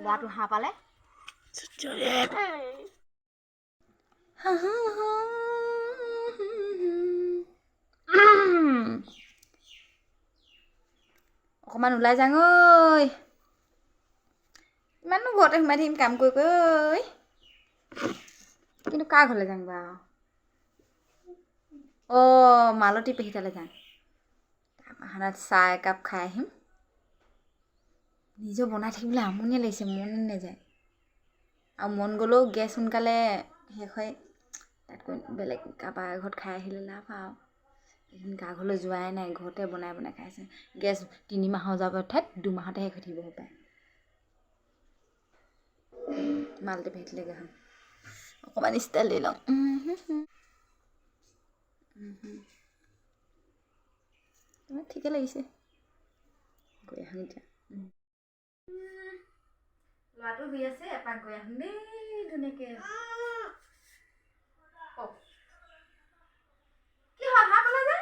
ল'ৰাটো হাঁহ পালে অকণমান ওলাই যাওঁ ঐ ইমানো ঘৰতে সোমাই থাকিম কাম কৰি ঐ কিন্তু কাৰ ঘৰলৈ যাম বাৰু মালতী পেহী তালৈ যাম তাৰপৰা চাহ একাপ খাই আহিম নিজে বনাই থাকিবলৈ আমনিয়ে লাগিছে মন নাযায় আৰু মন গ'লেও গেছ সোনকালে শেষ হয় তাতকৈ বেলেগ কাৰোবাৰ ঘৰত খাই আহিলে লাভ আৰু এইখিনি কাৰ ঘৰলৈ যোৱাই নাই ঘৰতে বনাই খাইছে গেছ 3 মাহৰ যাব ঠাইত 2 মাহতে শেষ হৈ থাকিব পাৰে মালতী পেহীলৈকে যাম অকণমান ষ্টাইল দি লওঁ ঠিকে লাগিছে গৈ আহোঁ এতিয়া ল'ৰাটো শুই আছে এপাক গৈ আহোঁ দেই ধুনীয়াকৈ কি হ'ল হাঁহ পালে যে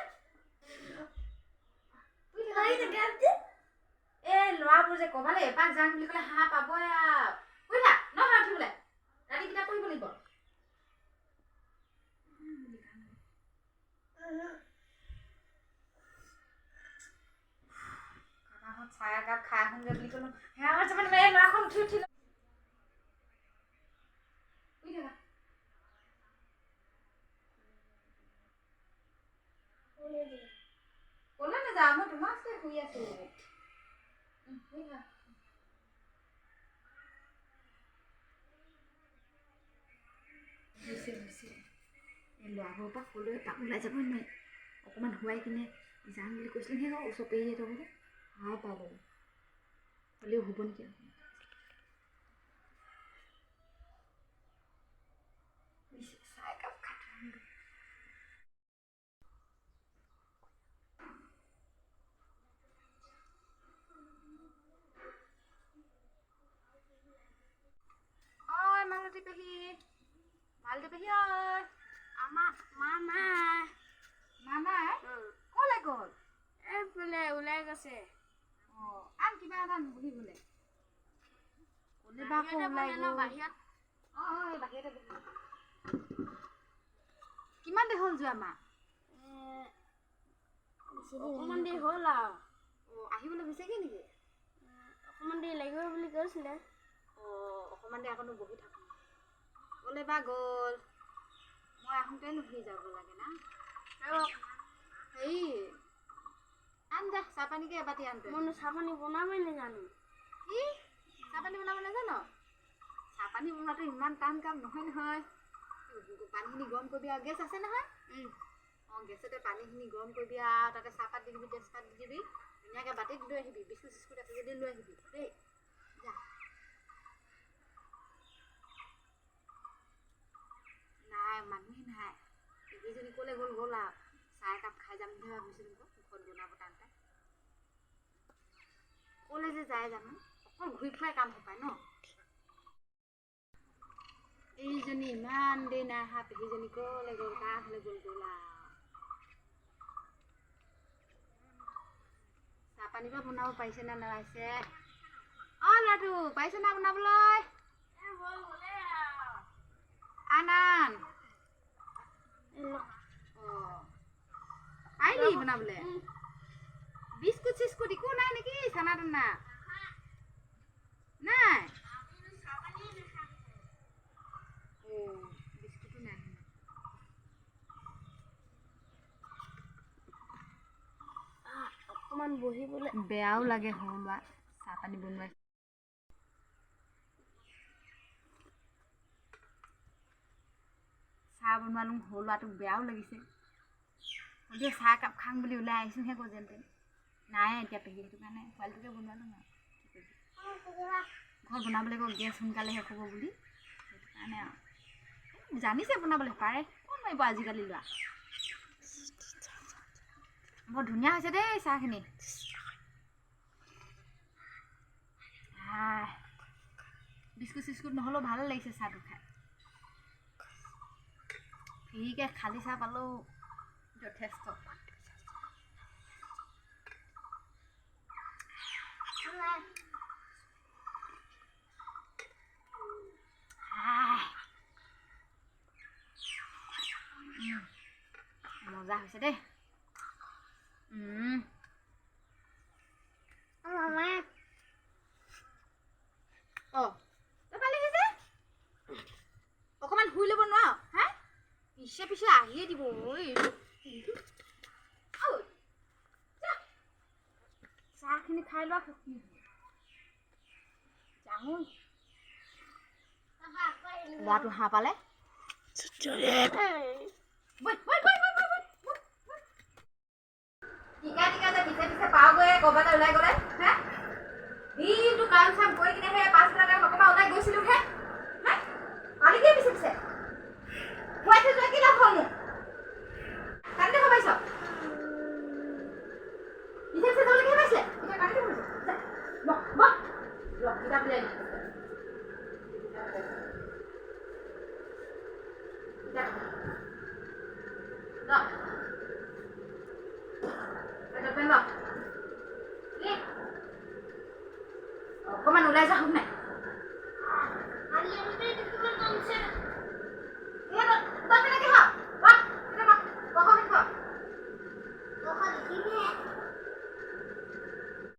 এই ল'ৰাবোৰ যে ক'বালে এপাক যাম বুলি ক'লে হাঁহ পাবই আৰু শুই থাক নহয় উঠিবলৈ ৰাতি কিতাপ পঢ়িব লাগিব চাহ একাপ খাই আহোঁগৈ বুলি ক'লো সেয়া হৈছে মানে এই ল'ৰাখন উঠি ক'লৈ নাযাওঁ মই তোমাক শুই আছো এই ল'ৰাবোৰৰ পৰা ক'লৈ তাক ওলাই যাব নোৱাৰি অকণমান শুৱাই কিনে যাম বুলি কৈছিলোঁ সেই ওচৰ পেহীহঁতৰ বোলে হাই পাই ল'ব হ'লেও হ'ব নেকি চাহ একাপ খাই মালতী পেহী ঐ মামা ক'লৈ গ'ল এইফালে ওলাই গৈছে আন কিবা এটা বহিবলৈ ক'লে বা আকৌ ওলাই গ'ল বাহিৰত বাহিৰতে বহি কিমান দেৰি হ'ল যোৱা মা অকণমান দেৰি হ'ল আৰু আহিবলৈ হৈছেগৈ নেকি অকণমান দেৰি লাগিব বুলি কৈছিলে অকণমান দেৰি আকৌ বহি থাকোঁ ক'লে বা গ'ল মই আহোঁতে নুঠি যাব লাগে না হেৰি আন যা চাহপানীকে এবাতি আনতে মই চাহপানী বনাবই নাজানো কি চাহপানী বনাব নাজানো চাহপানী বনোৱাটো ইমান টান কাম নহয় পানীখিনি গৰম কৰিবি আৰু গেছ আছে নহয় গেছতে পানীখিনি গৰম কৰিবি আৰু তাতে চাহপাত দি দিবি তেজপাত দি দিবি ধুনীয়াকৈ বাতিত লৈ আহিবি বিস্কুট চিস্কুট আছে যদি লৈ আহিবি দেই যা নাই মানুহে নাই পেহীজনী ক'লৈ গ'ল আৰু চাহ একাপ খাই যাম বুলি ভাবিছিলোঁ মুখত বনাব টানতে ক'লৈ যে যায় জানো অকল ঘূৰি ফুৰাই কাম পায় ন এইজনী ইমান দেৰি নাই অহা পেহীজনী ক'লৈ গ'ল কাৰ ঘৰলৈ গ'ল চাহপানী পৰা বনাব পাৰিছে নে নালাইছে ল'ৰাটো পাৰিছে না বনাবলৈ আন পাৰিলি বনাবলৈ বিস্কুট চিস্কুট একো নাই নেকি চানা তানা নাই বিস্কুটো নাই অকণমান বহিবলৈ বেয়াও লাগে সৰু ল'ৰা চাহপানী বনোৱা চাহ বনোৱালো সৰু ল'ৰাটোক বেয়াও লাগিছে গতিকে চাহ একাপ খাম বুলি ওলাই আহিছোঁহে আকৌ যেন তেন নাই এতিয়া পেহী সেইটো কাৰণে পোৱালিটোকে বনোৱালো আৰু ঘৰত বনাবলৈ আকৌ গেছ সোনকালে শেষ হ'ব বুলি সেইটো কাৰণে আৰু জানিছে বনাবলৈ পাৰে কোন মাৰিব আজিকালি ল'ৰা বৰ ধুনীয়া হৈছে দেই চাহখিনি বিস্কুট চিস্কুট নহ'লেও ভালে লাগিছে চাহটো খাই ফ্ৰীকৈ খালী চাহ পালেও যথেষ্ট মজা হৈছে দেই মামা তই ভালে হৈছে অকণমান শুই ল'ব নোৱাৰ হা পিছে পিছে আহিয়ে দিব চাহখিনি খাই লোৱা যাওঁ ল'ৰাটো হাঁহ পালে টিকা টিকা যে পিছে পিছে পাওঁগৈ ক'ৰবালৈ ওলাই গ'লে হে দিনটো কাম চাম কৰি কিনে সেই 5 মিনিটৰ অকণমান ওলাই গৈছিলোঁ হে পালিগে পিছে পিছে খুৱাই থৈ যোৱা কি লাভ হ'ল মোৰ কান্দি ভাবাইছ পিছে পিছে যাবলৈকে পাইছিলে এতিয়া কান্দি ভাবিছ কিতাপ লৈ অকণমান ওলাই যা শুন নাই